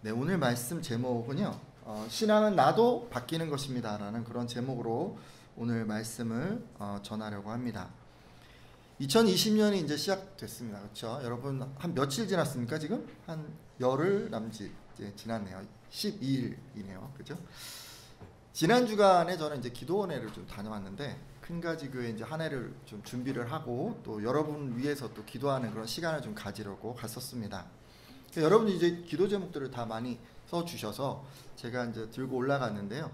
네, 오늘 말씀 제목은요. 신앙은 나도 바뀌는 것입니다. 라는 그런 제목으로 오늘 말씀을 전하려고 합니다. 2020년이 이제 시작됐습니다. 그렇죠? 여러분 한 며칠 지났습니까? 지금? 한 열흘 남짓 이제 지났네요. 12일이네요. 그죠? 지난 주간에 저는 이제 기도원회를 좀 다녀왔는데 큰가지 교회 이제 한 해를 좀 준비를 하고 또 여러분 위해서 또 기도하는 그런 시간을 좀 가지려고 갔었습니다. 여러분이 이제 기도 제목들을 다 많이 써주셔서 제가 이제 들고 올라갔는데요.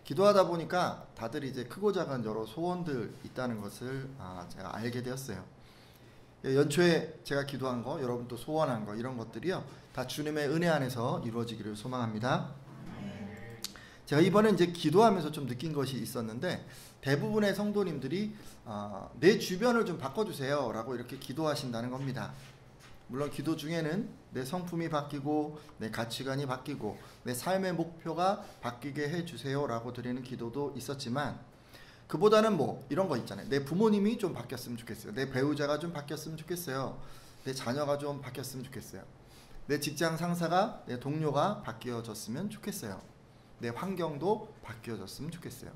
기도하다 보니까 다들 이제 크고 작은 여러 소원들 있다는 것을 제가 알게 되었어요. 연초에 제가 기도한 거, 여러분 또 소원한 거 이런 것들이요 다 주님의 은혜 안에서 이루어지기를 소망합니다. 제가 이번에 이제 기도하면서 좀 느낀 것이 있었는데 대부분의 성도님들이 내 주변을 좀 바꿔주세요 라고 이렇게 기도하신다는 겁니다. 물론 기도 중에는 내 성품이 바뀌고 내 가치관이 바뀌고 내 삶의 목표가 바뀌게 해주세요 라고 드리는 기도도 있었지만 그보다는 뭐 이런 거 있잖아요. 내 부모님이 좀 바뀌었으면 좋겠어요. 내 배우자가 좀 바뀌었으면 좋겠어요. 내 자녀가 좀 바뀌었으면 좋겠어요. 내 직장 상사가, 내 동료가 바뀌어졌으면 좋겠어요. 내 환경도 바뀌어졌으면 좋겠어요.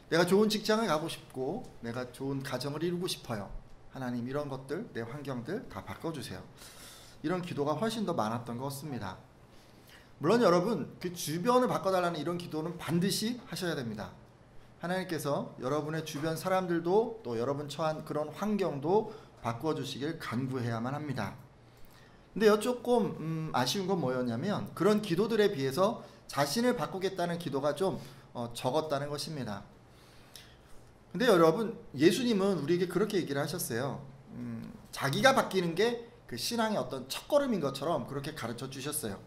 내가 좋은 직장을 가고 싶고 내가 좋은 가정을 이루고 싶어요. 하나님 이런 것들, 내 환경들 다 바꿔주세요. 이런 기도가 훨씬 더 많았던 것 같습니다. 물론 여러분 그 주변을 바꿔달라는 이런 기도는 반드시 하셔야 됩니다. 하나님께서 여러분의 주변 사람들도 또 여러분 처한 그런 환경도 바꿔주시길 간구해야만 합니다. 근데 조금 아쉬운 건 뭐였냐면 그런 기도들에 비해서 자신을 바꾸겠다는 기도가 좀 적었다는 것입니다. 근데 여러분 예수님은 우리에게 그렇게 얘기를 하셨어요. 자기가 바뀌는 게 그 신앙의 어떤 첫걸음인 것처럼 그렇게 가르쳐 주셨어요.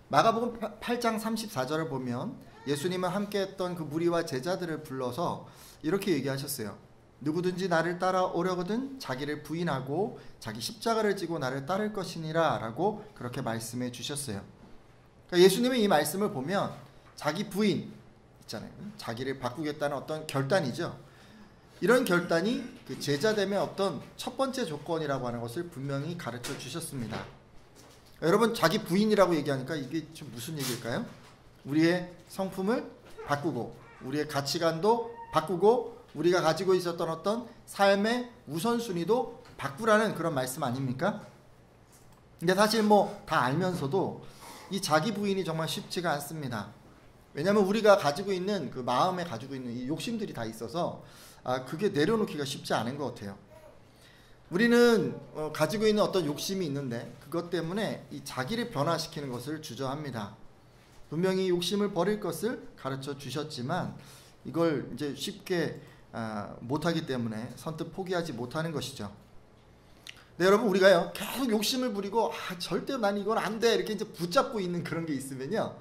마가복음 8장 34절을 보면 예수님은 함께했던 그 무리와 제자들을 불러서 이렇게 얘기하셨어요. 누구든지 나를 따라오려거든 자기를 부인하고 자기 십자가를 지고 나를 따를 것이니라 라고 그렇게 말씀해 주셨어요. 그러니까 예수님의 이 말씀을 보면 자기 부인 있잖아요. 자기를 바꾸겠다는 어떤 결단이죠. 이런 결단이 그 제자됨의 어떤 첫 번째 조건이라고 하는 것을 분명히 가르쳐 주셨습니다. 여러분 자기 부인이라고 얘기하니까 이게 좀 무슨 얘기일까요? 우리의 성품을 바꾸고 우리의 가치관도 바꾸고 우리가 가지고 있었던 어떤 삶의 우선순위도 바꾸라는 그런 말씀 아닙니까? 근데 사실 뭐 다 알면서도 이 자기 부인이 정말 쉽지가 않습니다. 왜냐하면 우리가 가지고 있는 그 마음에 가지고 있는 이 욕심들이 다 있어서 그게 내려놓기가 쉽지 않은 것 같아요. 우리는 가지고 있는 어떤 욕심이 있는데 그것 때문에 이 자기를 변화시키는 것을 주저합니다. 분명히 욕심을 버릴 것을 가르쳐 주셨지만 이걸 이제 쉽게 못하기 때문에 선뜻 포기하지 못하는 것이죠. 네, 여러분 우리가요 계속 욕심을 부리고 절대 난 이건 안 돼 이렇게 이제 붙잡고 있는 그런 게 있으면요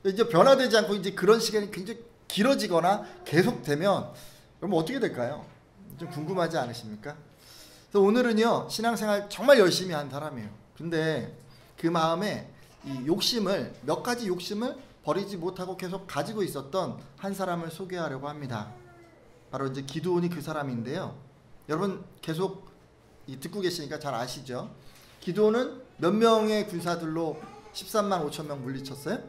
이제 변화되지 않고 이제 그런 시간이 굉장히 길어지거나 계속되면 그럼 어떻게 될까요? 좀 궁금하지 않으십니까? 그래서 오늘은요 신앙생활 정말 열심히 한 사람이에요. 근데 그 마음에 이 욕심을 몇 가지 욕심을 버리지 못하고 계속 가지고 있었던 한 사람을 소개하려고 합니다. 바로 이제 기드온이 그 사람인데요. 여러분 계속 듣고 계시니까 잘 아시죠? 기드온은 몇 명의 군사들로 13만 5천 명 물리쳤어요?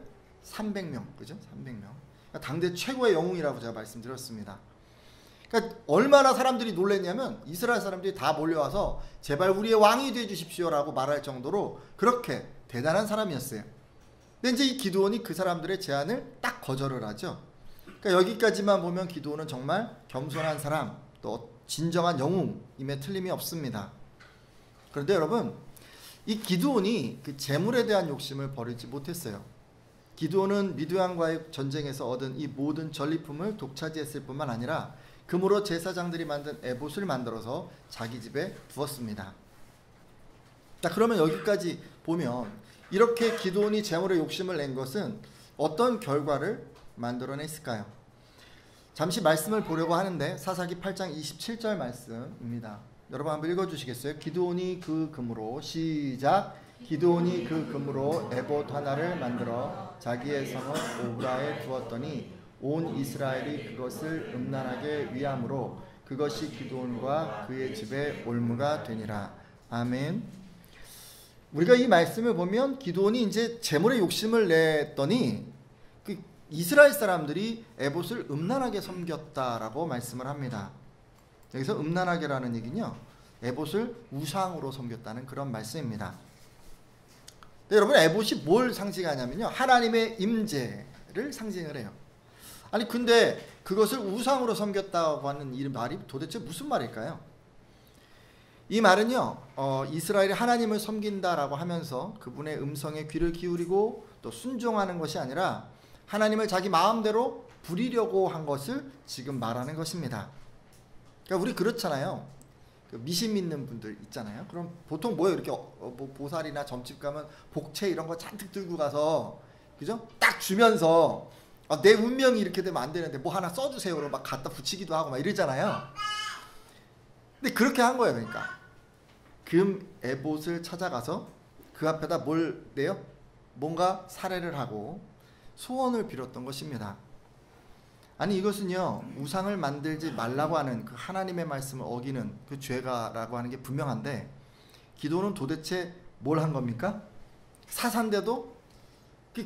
300명, 그죠? 300명. 그러니까 당대 최고의 영웅이라고 제가 말씀드렸습니다. 그러니까 얼마나 사람들이 놀랐냐면 이스라엘 사람들이 다 몰려와서 제발 우리의 왕이 되어 주십시오라고 말할 정도로 그렇게 대단한 사람이었어요. 근데 이제 이 기드온이 그 사람들의 제안을 딱 거절을 하죠. 그러니까 여기까지만 보면 기드온은 정말 겸손한 사람, 또 진정한 영웅임에 틀림이 없습니다. 그런데 여러분 이 기드온이 그 재물에 대한 욕심을 버리지 못했어요. 기드온은 미드양과의 전쟁에서 얻은 이 모든 전리품을 독차지했을 뿐만 아니라 금으로 제사장들이 만든 에봇을 만들어서 자기 집에 두었습니다. 자, 그러면 여기까지 보면 이렇게 기드온이 재물에 욕심을 낸 것은 어떤 결과를 만들어냈을까요? 잠시 말씀을 보려고 하는데 사사기 8장 27절 말씀입니다. 여러분 한번 읽어주시겠어요? 기드온이 그 금으로 시작. 기드온이 그 금으로 에봇 하나를 만들어 자기의 성읍 오브라에 두었더니 온 이스라엘이 그것을 음란하게 위함으로 그것이 기드온과 그의 집의 올무가 되니라. 아멘. 우리가 이 말씀을 보면 기드온이 이제 재물에 욕심을 냈더니 그 이스라엘 사람들이 에봇을 음란하게 섬겼다라고 말씀을 합니다. 여기서 음란하게라는 얘기는요, 에봇을 우상으로 섬겼다는 그런 말씀입니다. 근데 여러분, 에봇이 뭘 상징하냐면요, 하나님의 임재를 상징을 해요. 아니 근데 그것을 우상으로 섬겼다고 하는 이 말이 도대체 무슨 말일까요? 이 말은요, 이스라엘이 하나님을 섬긴다라고 하면서 그분의 음성에 귀를 기울이고 또 순종하는 것이 아니라 하나님을 자기 마음대로 부리려고 한 것을 지금 말하는 것입니다. 그러니까 우리 그렇잖아요. 그 미신 믿는 분들 있잖아요. 그럼 보통 뭐예요? 이렇게 뭐 보살이나 점집 가면 복채 이런 거 잔뜩 들고 가서, 그죠? 딱 주면서 내 운명이 이렇게 되면 안 되는데 뭐 하나 써주세요로 막 갖다 붙이기도 하고 막 이러잖아요. 근데 그렇게 한 거예요. 그러니까 금 에봇을 찾아가서 그 앞에다 뭘 내요? 뭔가 살해를 하고 소원을 빌었던 것입니다. 아니 이것은요, 우상을 만들지 말라고 하는 그 하나님의 말씀을 어기는 그 죄가라고 하는 게 분명한데, 기도는 도대체 뭘 한 겁니까? 사산데도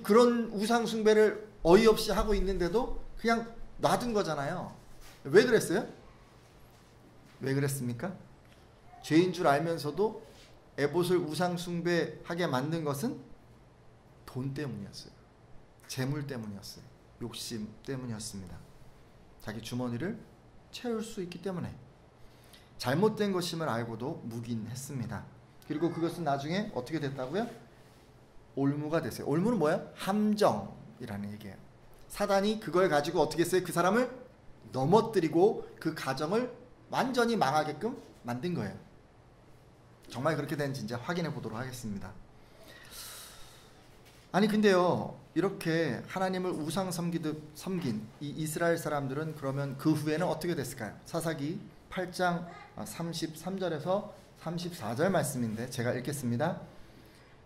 그런 우상 숭배를 어이없이 하고 있는데도 그냥 놔둔 거잖아요. 왜 그랬어요? 왜 그랬습니까? 죄인 줄 알면서도 에봇을 우상 숭배하게 만든 것은 돈 때문이었어요. 재물 때문이었어요. 욕심 때문이었습니다. 자기 주머니를 채울 수 있기 때문에 잘못된 것임을 알고도 묵인했습니다. 그리고 그것은 나중에 어떻게 됐다고요? 올무가 됐어요. 올무는 뭐예요? 함정이라는 얘기예요. 사단이 그걸 가지고 어떻게 했어요? 그 사람을 넘어뜨리고 그 가정을 완전히 망하게끔 만든 거예요. 정말 그렇게 된지 이제 확인해 보도록 하겠습니다. 아니 근데요, 이렇게 하나님을 우상 섬기듯 섬긴 이 이스라엘 사람들은 그러면 그 후에는 어떻게 됐을까요? 사사기 8장 33절에서 34절 말씀인데 제가 읽겠습니다.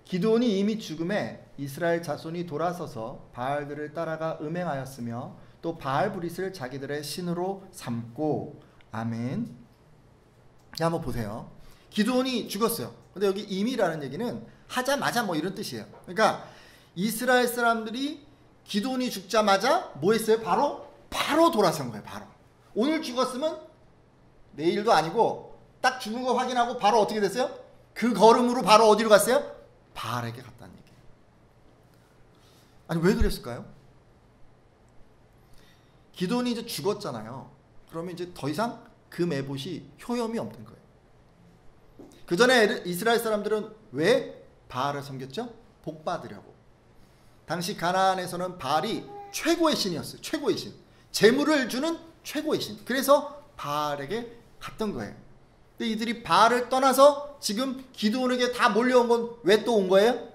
기드온이 이미 죽음에 이스라엘 자손이 돌아서서 바알들을 따라가 음행하였으며 또 바알브릿을 자기들의 신으로 삼고. 아멘. 한번 보세요. 기드온이 죽었어요. 근데 여기 이미라는 얘기는 하자마자 뭐 이런 뜻이에요. 그러니까 이스라엘 사람들이 기드온이 죽자마자 뭐 했어요? 바로 돌아선 거예요. 바로. 오늘 죽었으면 내일도 아니고 딱 죽은 거 확인하고 바로 어떻게 됐어요? 그 걸음으로 바로 어디로 갔어요? 바알에게 갔다는 얘기예요. 아니 왜 그랬을까요? 기드온이 이제 죽었잖아요. 그러면 이제 더 이상 금 에봇이 효염이 없는 거예요. 그 전에 이스라엘 사람들은 왜 바알을 섬겼죠? 복 받으려고. 당시 가나안에서는 바알이 최고의 신이었어요. 최고의 신. 재물을 주는 최고의 신. 그래서 바알에게 갔던 거예요. 근데 이들이 바알을 떠나서 지금 기드온에게 다 몰려온 건 왜 또 온 거예요?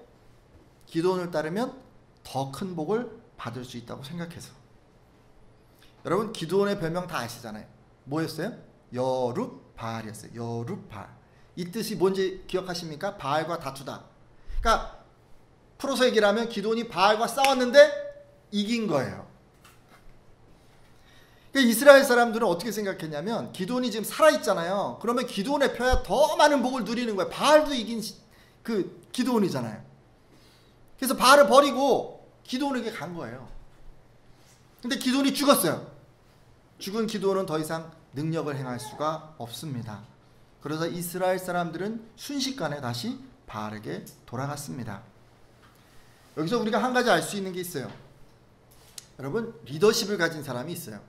기드온을 따르면 더 큰 복을 받을 수 있다고 생각해서. 여러분 기드온의 별명 다 아시잖아요. 뭐였어요? 여룹바알이었어요. 여룹바알. 이 뜻이 뭔지 기억하십니까? 바알과 다투다. 그러니까 풀어서 얘기를 하면 기드온이 바알과 싸웠는데 이긴 거예요. 그러니까 이스라엘 사람들은 어떻게 생각했냐면 기드온이 지금 살아있잖아요. 그러면 기드온의 표야 더 많은 복을 누리는 거예요. 바알도 이긴 그 기드온이잖아요. 그래서 바알을 버리고 기드온에게 간 거예요. 근데 기드온이 죽었어요. 죽은 기드온은 더 이상 능력을 행할 수가 없습니다. 그래서 이스라엘 사람들은 순식간에 다시 바알에게 돌아갔습니다. 여기서 우리가 한 가지 알 수 있는 게 있어요. 여러분 리더십을 가진 사람이 있어요.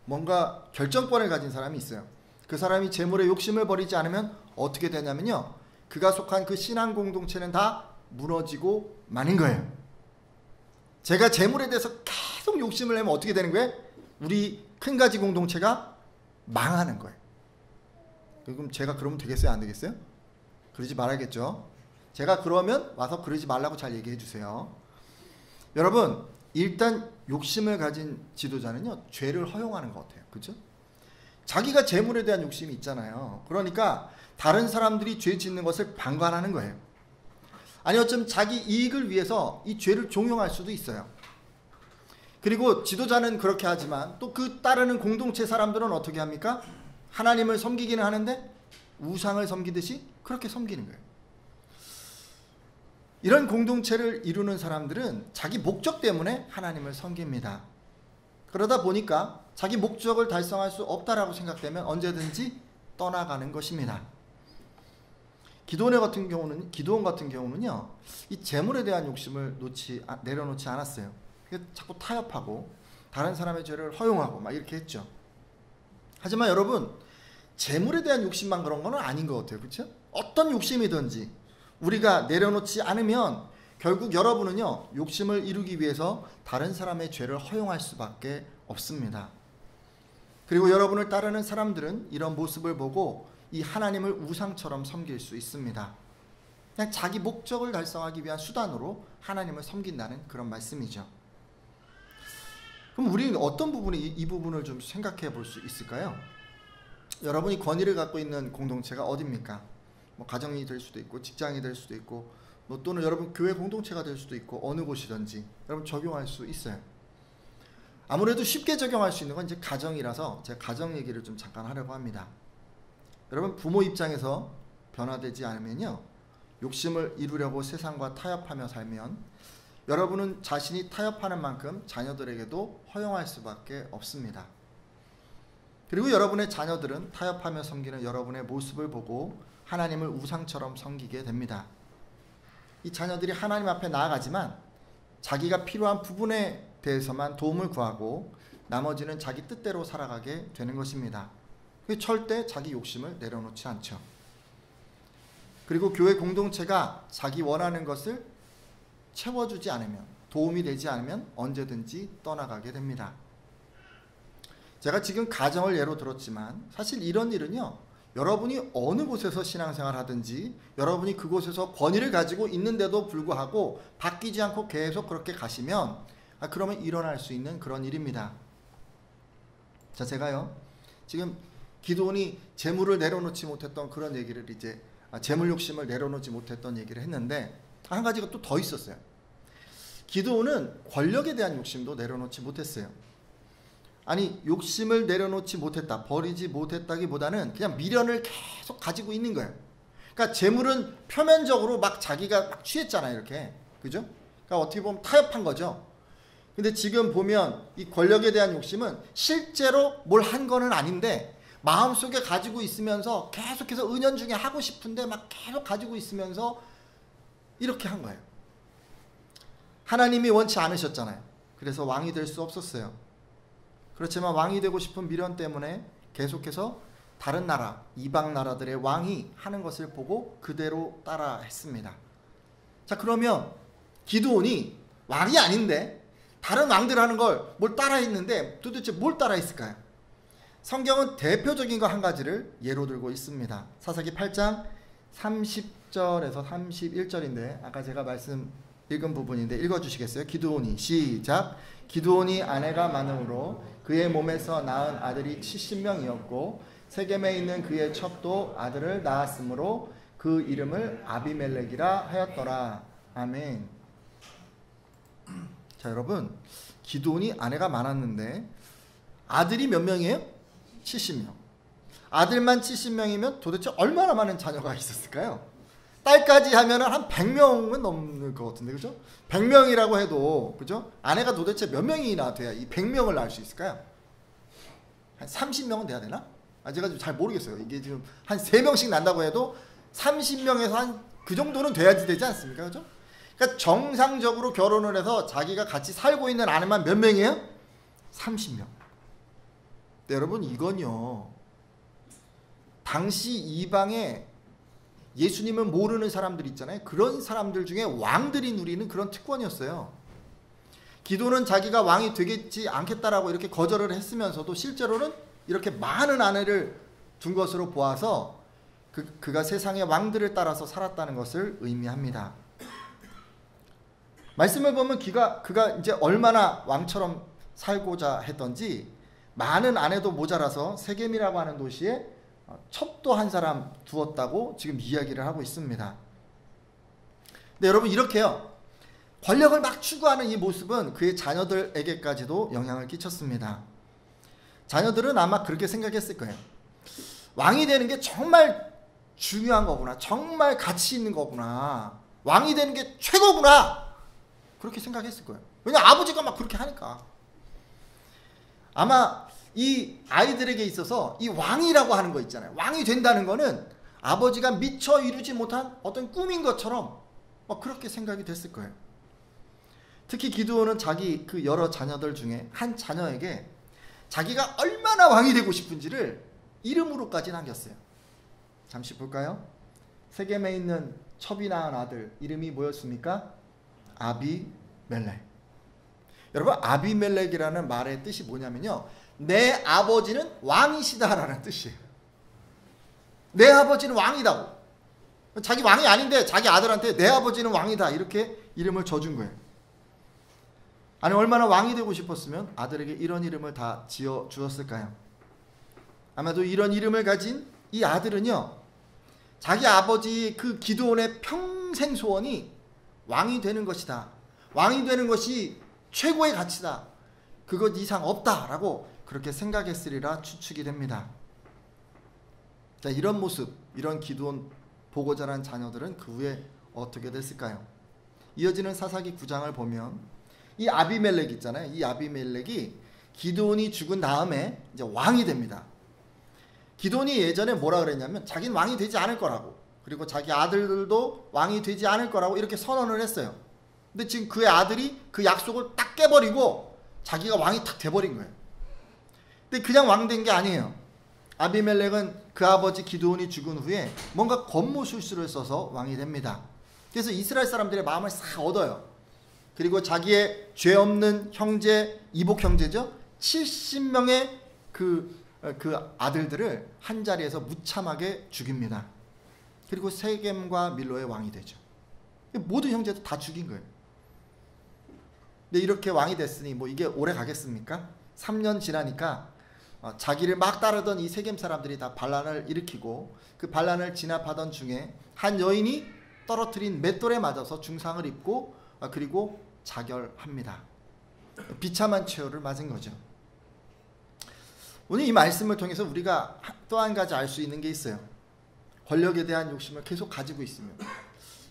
뭔가 결정권을 가진 사람이 있어요. 그 사람이 재물에 욕심을 버리지 않으면 어떻게 되냐면요, 그가 속한 그 신앙 공동체는 다 무너지고 마는 거예요. 제가 재물에 대해서 계속 욕심을 내면 어떻게 되는 거예요? 우리 큰가지 공동체가 망하는 거예요. 그럼 제가 그러면 되겠어요? 안 되겠어요? 그러지 말아야겠죠. 제가 그러면 와서 그러지 말라고 잘 얘기해 주세요. 여러분 일단 욕심을 가진 지도자는요, 죄를 허용하는 것 같아요. 그렇죠? 자기가 재물에 대한 욕심이 있잖아요. 그러니까 다른 사람들이 죄 짓는 것을 방관하는 거예요. 아니 어쩌면 자기 이익을 위해서 이 죄를 종용할 수도 있어요. 그리고 지도자는 그렇게 하지만 또 그 따르는 공동체 사람들은 어떻게 합니까? 하나님을 섬기기는 하는데 우상을 섬기듯이 그렇게 섬기는 거예요. 이런 공동체를 이루는 사람들은 자기 목적 때문에 하나님을 섬깁니다. 그러다 보니까 자기 목적을 달성할 수 없다라고 생각되면 언제든지 떠나가는 것입니다. 기도원 같은 경우는요, 이 재물에 대한 욕심을 내려놓지 않았어요. 자꾸 타협하고 다른 사람의 죄를 허용하고 막 이렇게 했죠. 하지만 여러분, 재물에 대한 욕심만 그런 건 아닌 것 같아요. 그렇죠? 어떤 욕심이든지 우리가 내려놓지 않으면 결국 여러분은요, 욕심을 이루기 위해서 다른 사람의 죄를 허용할 수밖에 없습니다. 그리고 여러분을 따르는 사람들은 이런 모습을 보고 이 하나님을 우상처럼 섬길 수 있습니다. 그냥 자기 목적을 달성하기 위한 수단으로 하나님을 섬긴다는 그런 말씀이죠. 그럼 우리는 어떤 부분이 이 부분을 좀 생각해 볼 수 있을까요? 여러분이 권위를 갖고 있는 공동체가 어디입니까? 뭐 가정이 될 수도 있고 직장이 될 수도 있고 뭐 또는 여러분 교회 공동체가 될 수도 있고 어느 곳이든지 여러분 적용할 수 있어요. 아무래도 쉽게 적용할 수 있는 건 이제 가정이라서 제가 가정 얘기를 좀 잠깐 하려고 합니다. 여러분 부모 입장에서 변화되지 않으면요, 욕심을 이루려고 세상과 타협하며 살면 여러분은 자신이 타협하는 만큼 자녀들에게도 허용할 수밖에 없습니다. 그리고 여러분의 자녀들은 타협하며 섬기는 여러분의 모습을 보고 하나님을 우상처럼 섬기게 됩니다. 이 자녀들이 하나님 앞에 나아가지만 자기가 필요한 부분에 대해서만 도움을 구하고 나머지는 자기 뜻대로 살아가게 되는 것입니다. 절대 자기 욕심을 내려놓지 않죠. 그리고 교회 공동체가 자기 원하는 것을 채워주지 않으면, 도움이 되지 않으면 언제든지 떠나가게 됩니다. 제가 지금 가정을 예로 들었지만 사실 이런 일은요, 여러분이 어느 곳에서 신앙생활 하든지 여러분이 그곳에서 권위를 가지고 있는데도 불구하고 바뀌지 않고 계속 그렇게 가시면 그러면 일어날 수 있는 그런 일입니다. 자, 제가요 지금 기도원이 재물을 내려놓지 못했던 그런 얘기를 이제 재물 욕심을 내려놓지 못했던 얘기를 했는데 한 가지가 또 더 있었어요. 기도원은 권력에 대한 욕심도 내려놓지 못했어요. 아니, 욕심을 내려놓지 못했다, 버리지 못했다기보다는 그냥 미련을 계속 가지고 있는 거예요. 그러니까 재물은 표면적으로 막 자기가 막 취했잖아요, 이렇게. 그죠? 그러니까 어떻게 보면 타협한 거죠. 근데 지금 보면 이 권력에 대한 욕심은 실제로 뭘 한 거는 아닌데 마음속에 가지고 있으면서 계속해서 은연중에 하고 싶은데 막 계속 가지고 있으면서 이렇게 한 거예요. 하나님이 원치 않으셨잖아요. 그래서 왕이 될 수 없었어요. 그렇지만 왕이 되고 싶은 미련 때문에 계속해서 다른 나라, 이방 나라들의 왕이 하는 것을 보고 그대로 따라 했습니다. 자, 그러면 기드온이 왕이 아닌데 다른 왕들 하는 걸 뭘 따라 했는데 도대체 뭘 따라 했을까요? 성경은 대표적인 거 한 가지를 예로 들고 있습니다. 사사기 8장 30절에서 31절인데 아까 제가 읽은 부분인데 읽어주시겠어요? 기드온이 시작. 기드온이 아내가 많음으로 그의 몸에서 낳은 아들이 70명이었고 세겜에 있는 그의 첩도 아들을 낳았으므로 그 이름을 아비멜렉이라 하였더라. 아멘. 자, 여러분, 기드온이 아내가 많았는데 아들이 몇 명이에요? 70명. 아들만 70명이면 도대체 얼마나 많은 자녀가 있었을까요? 딸까지 하면 한 100명은 넘는 것 같은데, 그죠? 100명이라고 해도, 그죠? 아내가 도대체 몇 명이나 돼야 이 100명을 낳을 수 있을까요? 한 30명은 돼야 되나? 제가 좀 잘 모르겠어요. 이게 지금 한 3명씩 난다고 해도 30명에서 한 그 정도는 돼야지 되지 않습니까? 그죠? 그러니까 정상적으로 결혼을 해서 자기가 같이 살고 있는 아내만 몇 명이에요? 30명. 근데 여러분, 이건요, 당시 이방에 예수님을 모르는 사람들 있잖아요. 그런 사람들 중에 왕들이 누리는 그런 특권이었어요. 기도는 자기가 왕이 되겠지 않겠다라고 이렇게 거절을 했으면서도 실제로는 이렇게 많은 아내를 둔 것으로 보아서 그가 세상의 왕들을 따라서 살았다는 것을 의미합니다. 말씀을 보면 그가 이제 얼마나 왕처럼 살고자 했던지 많은 아내도 모자라서 세겜이라고 하는 도시에 첩도 한 사람 두었다고 지금 이야기를 하고 있습니다. 근데 여러분, 이렇게요, 권력을 막 추구하는 이 모습은 그의 자녀들에게까지도 영향을 끼쳤습니다. 자녀들은 아마 그렇게 생각했을 거예요. 왕이 되는 게 정말 중요한 거구나, 정말 가치 있는 거구나, 왕이 되는 게 최고구나 그렇게 생각했을 거예요. 왜냐면 아버지가 막 그렇게 하니까. 아마 이 아이들에게 있어서 이 왕이라고 하는 거 있잖아요. 왕이 된다는 거는 아버지가 미처 이루지 못한 어떤 꿈인 것처럼 막 그렇게 생각이 됐을 거예요. 특히 기드온은 자기 그 여러 자녀들 중에 한 자녀에게 자기가 얼마나 왕이 되고 싶은지를 이름으로까지 남겼어요. 잠시 볼까요? 세겜에 있는 첩이 낳은 아들 이름이 뭐였습니까? 아비멜렉. 여러분, 아비멜렉이라는 말의 뜻이 뭐냐면요, 내 아버지는 왕이시다라는 뜻이에요. 내 아버지는 왕이다고. 자기 왕이 아닌데 자기 아들한테 내 아버지는 왕이다 이렇게 이름을 줘준 거예요. 아니, 얼마나 왕이 되고 싶었으면 아들에게 이런 이름을 다 지어 주었을까요? 아마도 이런 이름을 가진 이 아들은요, 자기 아버지 그 기드온의 평생 소원이 왕이 되는 것이다, 왕이 되는 것이 최고의 가치다, 그것 이상 없다라고 그렇게 생각했으리라 추측이 됩니다. 자, 이런 모습, 이런 기드온 보고 자란 자녀들은 그 후에 어떻게 됐을까요? 이어지는 사사기 9장을 보면 이 아비멜렉 있잖아요. 이 아비멜렉이 기드온이 죽은 다음에 이제 왕이 됩니다. 기드온이 예전에 뭐라 그랬냐면 자기는 왕이 되지 않을 거라고, 그리고 자기 아들들도 왕이 되지 않을 거라고 이렇게 선언을 했어요. 근데 지금 그의 아들이 그 약속을 딱 깨버리고 자기가 왕이 탁 돼버린 거예요. 근데 그냥 왕 된 게 아니에요. 아비멜렉은 그 아버지 기드온이 죽은 후에 뭔가 권모술수를 써서 왕이 됩니다. 그래서 이스라엘 사람들의 마음을 싹 얻어요. 그리고 자기의 죄 없는 형제, 이복 형제죠, 70명의 그 아들들을 한 자리에서 무참하게 죽입니다. 그리고 세겜과 밀로의 왕이 되죠. 모든 형제도 다 죽인 거예요. 근데 이렇게 왕이 됐으니 뭐 이게 오래 가겠습니까? 3년 지나니까 자기를 막 따르던 이 세겜 사람들이 다 반란을 일으키고, 그 반란을 진압하던 중에 한 여인이 떨어뜨린 맷돌에 맞아서 중상을 입고 그리고 자결합니다. 비참한 최후를 맞은 거죠. 오늘 이 말씀을 통해서 우리가 또 한 가지 알 수 있는 게 있어요. 권력에 대한 욕심을 계속 가지고 있으면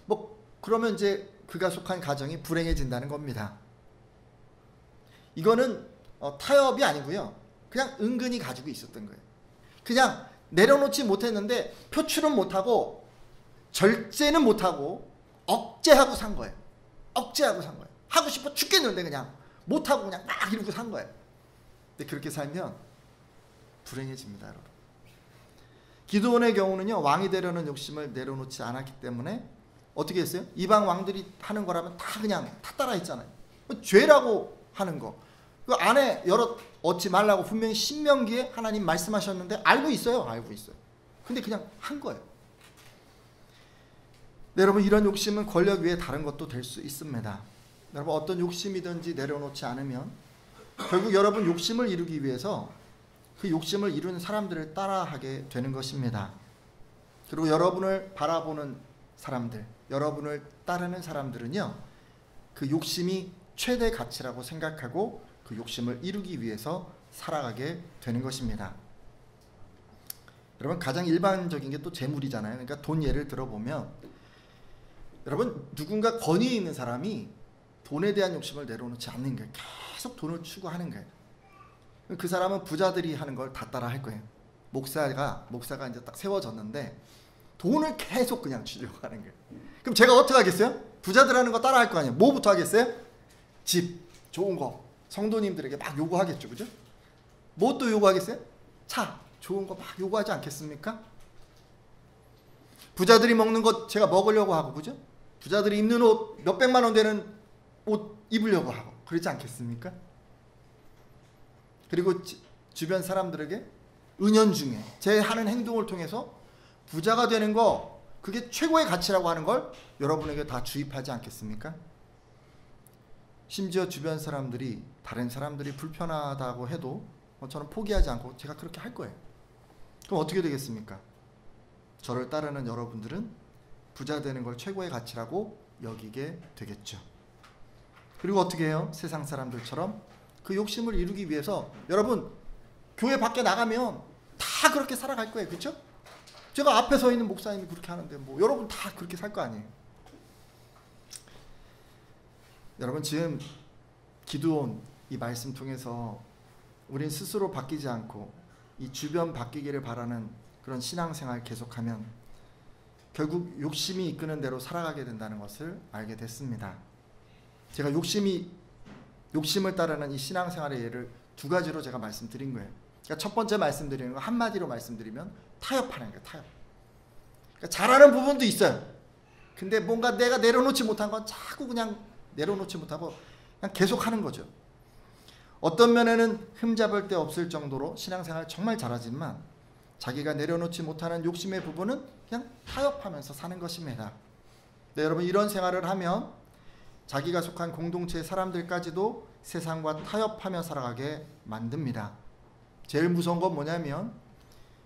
뭐 그러면 이제 그가 속한 가정이 불행해진다는 겁니다. 이거는 타협이 아니고요, 그냥 은근히 가지고 있었던 거예요. 그냥 내려놓지 못했는데 표출은 못하고 절제는 못하고 억제하고 산 거예요. 억제하고 산 거예요. 하고 싶어 죽겠는데 그냥 못하고 그냥 막 이러고 산 거예요. 근데 그렇게 살면 불행해집니다, 여러분. 기드온의 경우는요, 왕이 되려는 욕심을 내려놓지 않았기 때문에 어떻게 했어요? 이방 왕들이 하는 거라면 다 그냥 다 따라 했잖아요. 죄라고 하는 거, 그 안에 여러 얻지 말라고 분명히 신명기에 하나님 말씀하셨는데 알고 있어요. 알고 있어요. 근데 그냥 한 거예요. 네, 여러분, 이런 욕심은 권력 외에 다른 것도 될 수 있습니다. 여러분, 어떤 욕심이든지 내려놓지 않으면 결국 여러분 욕심을 이루기 위해서 그 욕심을 이루는 사람들을 따라하게 되는 것입니다. 그리고 여러분을 바라보는 사람들, 여러분을 따르는 사람들은요, 그 욕심이 최대 가치라고 생각하고 그 욕심을 이루기 위해서 살아가게 되는 것입니다. 여러분, 가장 일반적인 게 또 재물이잖아요. 그러니까 돈 예를 들어보면, 여러분, 누군가 권위에 있는 사람이 돈에 대한 욕심을 내려놓지 않는 거예요. 계속 돈을 추구하는 거예요. 그 사람은 부자들이 하는 걸 다 따라 할 거예요. 목사가 이제 딱 세워졌는데 돈을 계속 그냥 주려고 하는 거예요. 그럼 제가 어떻게 하겠어요? 부자들 하는 거 따라 할 거 아니에요. 뭐부터 하겠어요? 집, 좋은 거, 성도님들에게 막 요구하겠죠, 그죠? 뭐 또 요구하겠어요? 차, 좋은 거 막 요구하지 않겠습니까? 부자들이 먹는 것 제가 먹으려고 하고, 그죠? 부자들이 입는 옷, 몇백만 원 되는 옷 입으려고 하고, 그렇지 않겠습니까? 그리고 주변 사람들에게 은연중에 제 하는 행동을 통해서 부자가 되는 거, 그게 최고의 가치라고 하는 걸 여러분에게 다 주입하지 않겠습니까? 심지어 주변 사람들이, 다른 사람들이 불편하다고 해도 저는 포기하지 않고 제가 그렇게 할 거예요. 그럼 어떻게 되겠습니까? 저를 따르는 여러분들은 부자 되는 걸 최고의 가치라고 여기게 되겠죠. 그리고 어떻게 해요? 세상 사람들처럼 그 욕심을 이루기 위해서, 여러분, 교회 밖에 나가면 다 그렇게 살아갈 거예요. 그렇죠? 제가 앞에 서 있는 목사님이 그렇게 하는데 뭐 여러분 다 그렇게 살 거 아니에요. 여러분 지금 기도온 이 말씀 통해서 우린 스스로 바뀌지 않고 이 주변 바뀌기를 바라는 그런 신앙생활 계속하면 결국 욕심이 이끄는 대로 살아가게 된다는 것을 알게 됐습니다. 제가 욕심을 따르는 이 신앙생활의 예를 두 가지로 제가 말씀드린 거예요. 그러니까 첫 번째 말씀드리는 거 한마디로 말씀드리면 타협하는 거예요. 타협. 그러니까 잘하는 부분도 있어요. 근데 뭔가 내가 내려놓지 못한 건 자꾸 그냥 내려놓지 못하고 그냥 계속 하는 거죠. 어떤 면에는 흠잡을 데 없을 정도로 신앙생활 정말 잘하지만 자기가 내려놓지 못하는 욕심의 부분은 그냥 타협하면서 사는 것입니다. 네, 여러분 이런 생활을 하면 자기가 속한 공동체의 사람들까지도 세상과 타협하며 살아가게 만듭니다. 제일 무서운 건 뭐냐면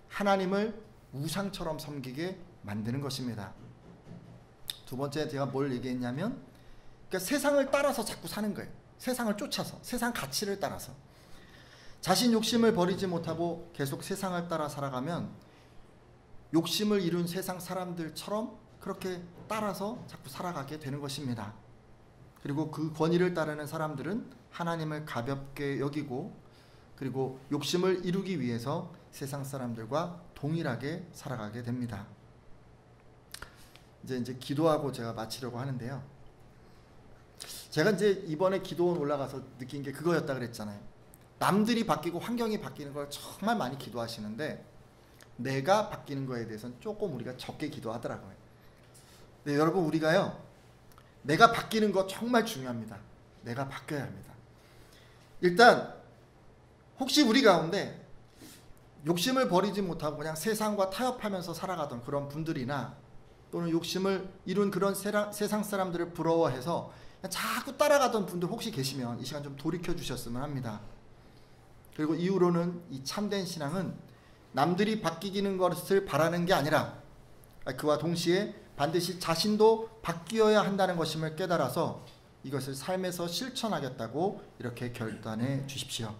하나님을 우상처럼 섬기게 만드는 것입니다. 두 번째 제가 뭘 얘기했냐면 그러니까 세상을 따라서 자꾸 사는 거예요. 세상을 쫓아서 세상 가치를 따라서 자신 욕심을 버리지 못하고 계속 세상을 따라 살아가면 욕심을 이룬 세상 사람들처럼 그렇게 따라서 자꾸 살아가게 되는 것입니다. 그리고 그 권위를 따르는 사람들은 하나님을 가볍게 여기고 그리고 욕심을 이루기 위해서 세상 사람들과 동일하게 살아가게 됩니다. 이제 기도하고 제가 마치려고 하는데요. 제가 이제 이번에 기도원 올라가서 느낀 게 그거였다 그랬잖아요. 남들이 바뀌고 환경이 바뀌는 걸 정말 많이 기도하시는데 내가 바뀌는 거에 대해서는 조금 우리가 적게 기도하더라고요. 네, 여러분 우리가요. 내가 바뀌는 거 정말 중요합니다. 내가 바뀌어야 합니다. 일단 혹시 우리 가운데 욕심을 버리지 못하고 그냥 세상과 타협하면서 살아가던 그런 분들이나 또는 욕심을 이룬 그런 세상 사람들을 부러워해서 자꾸 따라가던 분들 혹시 계시면 이 시간 좀 돌이켜 주셨으면 합니다. 그리고 이후로는 이 참된 신앙은 남들이 바뀌는 것을 바라는 게 아니라 그와 동시에 반드시 자신도 바뀌어야 한다는 것임을 깨달아서 이것을 삶에서 실천하겠다고 이렇게 결단해 주십시오.